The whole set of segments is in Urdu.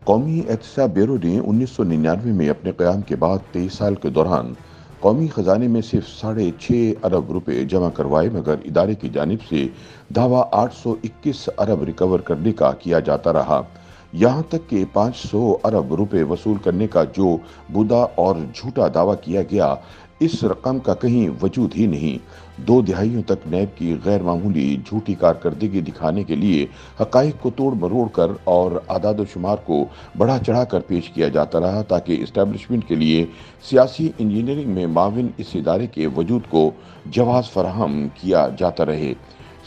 قومی احتساب بیورو نے 1999 میں اپنے قیام کے بعد 23 سال کے دوران قومی خزانے میں صرف 6.5 ارب روپے جمع کروائے، مگر ادارے کی جانب سے دعویٰ 821 ارب ریکور کرنے کا کیا جاتا رہا، یہاں تک کہ 500 ارب روپے وصول کرنے کا جو بودا اور جھوٹا دعویٰ کیا گیا، اس رقم کا کہیں وجود ہی نہیں۔ 2 دہائیوں تک نیب کی غیر معمولی جھوٹی کارکردگی دکھانے کے لیے حقائق کو توڑ مروڑ کر اور اعداد و شمار کو بڑھا چڑھا کر پیش کیا جاتا رہا، تاکہ اسٹیبلشمنٹ کے لیے سیاسی انجینئرنگ میں معاون اس ادارے کے وجود کو جواز فراہم کیا جاتا رہے۔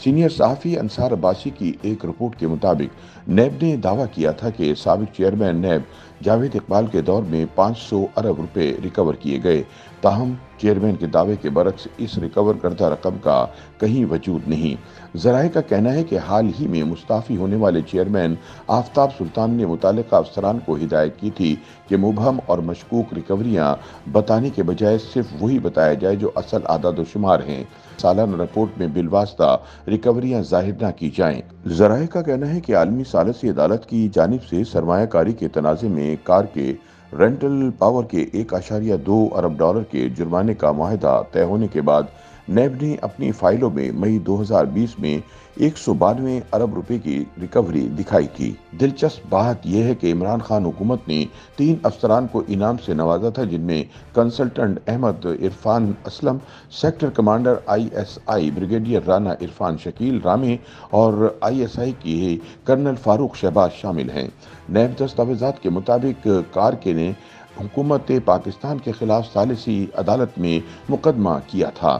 سینئر صحافی انصار عباسی کی ایک رپورٹ کے مطابق نیب نے دعویٰ کیا تھا کہ سابق چیئرمین نیب جاوید اقبال کے دور میں 500 ارب روپے ریکور کیے گئے، تاہم چیئرمین کے دعوے کے برعکس اس ریکور کردہ رقم کا کہیں وجود نہیں۔ ذرائع کا کہنا ہے کہ حال ہی میں مستعفی ہونے والے چیئرمین آفتاب سلطان نے متعلقہ افسران کو ہدایت کی تھی کہ مبہم اور مشکوک ریکوریاں بتانے کے بجائے صرف وہی بتایا جائے جو اصل اعداد و شمار ہیں، سالانہ رپورٹ میں بالواسطہ ریکوریاں ظاہر نہ کی جائیں۔ ذرائع کا کہنا ہے کہ عالمی ثالثی عدالت کی جانب سے سرمایہ کاری کے تنازع میں کار کے رینٹل پاور کے 1.2 ارب ڈالر کے جرمانے کا معاہدہ طے ہونے کے بعد نیب نے اپنی فائلوں میں مئی 2020 میں 192 ارب روپے کی ریکوری دکھائی تھی۔ دلچسپ بات یہ ہے کہ عمران خان حکومت نے 3 افسران کو انعام سے نوازا تھا، جن میں consultant Ahmed Irfan Aslam, sector commander ISI brigadier Rana Irfan Shakeel Ramay اور ISI کی کرنل فاروق شہباز شامل ہیں۔ نیب دستاویزات کے مطابق کارکے نے حکومت پاکستان کے خلاف ثالثی عدالت میں مقدمہ کیا تھا۔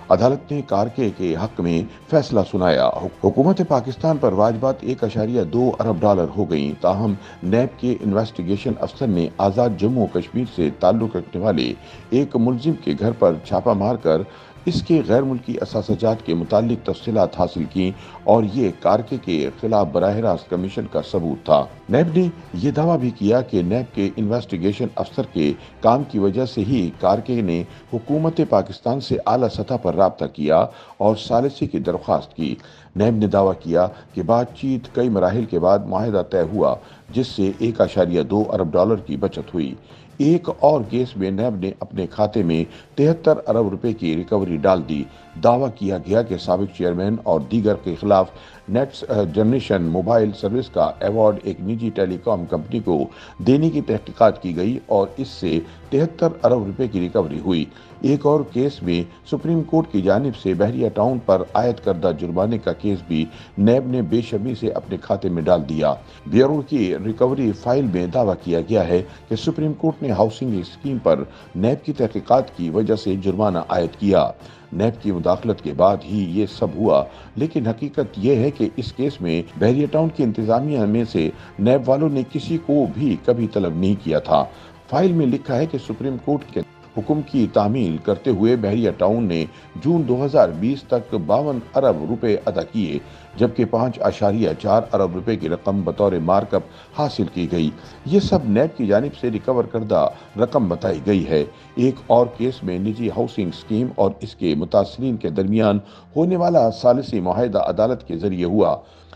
عدالت نے کارکے کے حق میں فیصلہ سنایا۔ حکومت پاکستان پر واجبات 1.2 ارب ڈالر ہو گئیں، تاہم نیب کے انویسٹیگیشن افسر نے آزاد جموں و کشمیر سے تعلق رکھنے والے ایک ملزم کے گھر پر چھاپہ مار کر اس کے غیر ملکی اثاثہ جات کے متعلق تفصیلات حاصل کی اور یہ کارکے کے خلاف براہ راست کمیشن کا ثبوت تھا۔ نیب نے یہ دعویٰ بھی کیا کہ نیب کے انویسٹیگیشن افسر کے کام کی وجہ سے ہی کارکے نے حکومت پاکستان سے اعلیٰ سطح پر رابطہ کیا اور ثالثی کی درخواست کی۔ نیب نے دعویٰ کیا کہ بات چیت کئی مراحل کے بعد معاہدہ طے ہوا، جس سے 1.2 ارب ڈالر کی بچت ہوئی۔ ایک اور کیس میں نیب نے اپنے کھاتے میں 73 ارب روپے کی ریکوری ڈال دی۔ دعویٰ کیا گیا کہ سابق چیئرمین اور دیگر کے خلاف نیکسٹ جنریشن موبائل سروس کا ایوارڈ ایک نجی ٹیلی کام کمپنی کو دینے کی تحقیقات کی گئی اور اس سے 73 ارب روپے کی ریکوری ہوئی۔ ایک اور کیس میں سپریم کورٹ کی جانب سے بحریہ ٹاؤن پر عائد کردہ جرمانے کا کیس بھی نیب نے بے شرمی سے اپنے کھاتے میں ڈال دیا۔ بیورو کی ریکوری فائل میں دعویٰ کیا گیا ہے کہ سپریم کورٹ نے ہاؤسنگ اسکیم پر نیب کی تحقیقات کی وجہ سے جرمانہ عائد کیا۔ نیب کی مداخلت کے بعد ہی یہ سب ہوا، لیکن حقیقت یہ ہے کہ اس کیس میں بحریہ ٹاؤن کی انتظامیہ میں سے نیب والوں نے کسی کو بھی کبھی طلب نہیں کیا تھا۔ فائل میں لکھا ہے کہ سپریم کورٹ کے حکم کی تعمیل کرتے ہوئے بحریہ ٹاؤن نے جون 2020 تک 52 ارب روپے ادا کیے، جبکہ 5.4 ارب روپے کی رقم بطور مارک اپ حاصل کی گئی۔ یہ سب نیب کی جانب سے ریکور کردہ رقم بتائی گئی ہے۔ ایک اور کیس میں نجی ہاؤسنگ اسکیم اور اس کے متاثرین کے درمیان ہونے والا ثالثی معاہدہ عدالت کے ذریعے ہوا،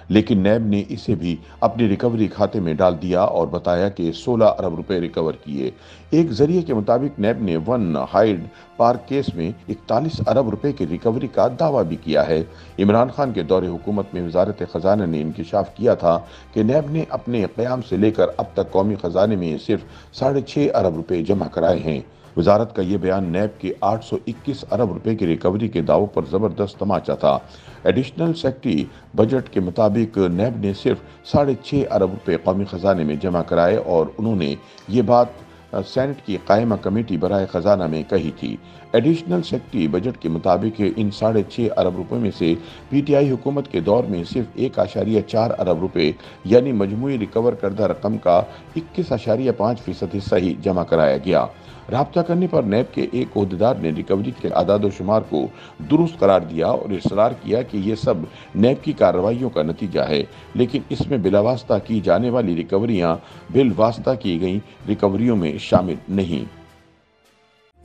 لیکن نیب نے اسے بھی اپنی ریکوری کھاتے میں ڈال دیا اور بتایا کہ 16 ارب روپے ریکور کیے۔ ایک ذریعے کے مطابق نیب نے ون ہائیڈ پارک کیس میں 41 ارب روپے کی ریکوری کا دعویٰ بھی کیا ہے۔ عمران خان کے دور حکومت میں وزارت خزانہ نے انکشاف کیا تھا کہ نیب نے اپنے قیام سے لے کر اب تک قومی خزانے میں صرف 6.5 ارب روپے جمع کرائے ہیں۔ وزارت کا یہ بیان نیب کے 821 ارب روپے کی ریکوری کے دعووں پر زبردست تماچا تھا۔ ایڈیشنل سیکٹری بجٹ کے مطابق نیب نے صرف 6.5 ارب روپے قومی خزانے میں جمع کرائے اور انہوں نے یہ بات سینٹ کی قائمہ کمیٹی برائے خزانہ میں کہی تھی۔ ایڈیشنل سیکٹری بجٹ کے مطابق ان 6.5 ارب روپے میں سے پی ٹی آئی حکومت کے دور میں صرف 1.4 ارب روپے یعنی مجموعی ریکور کردہ رقم کا 21.5% حصہ ہی جمع کرایا گیا۔ رابطہ کرنے پر نیب کے ایک عہدیدار نے ریکوری کے اعداد و شمار کو درست قرار دیا اور اصرار کیا کہ یہ سب نیب کی کارروائیوں کا نتیجہ ہے، لیکن اس میں بلا واسطہ کی جانے والی ریکوریاں بالواسطہ کی گئیں ریکوریوں میں شامل نہیں۔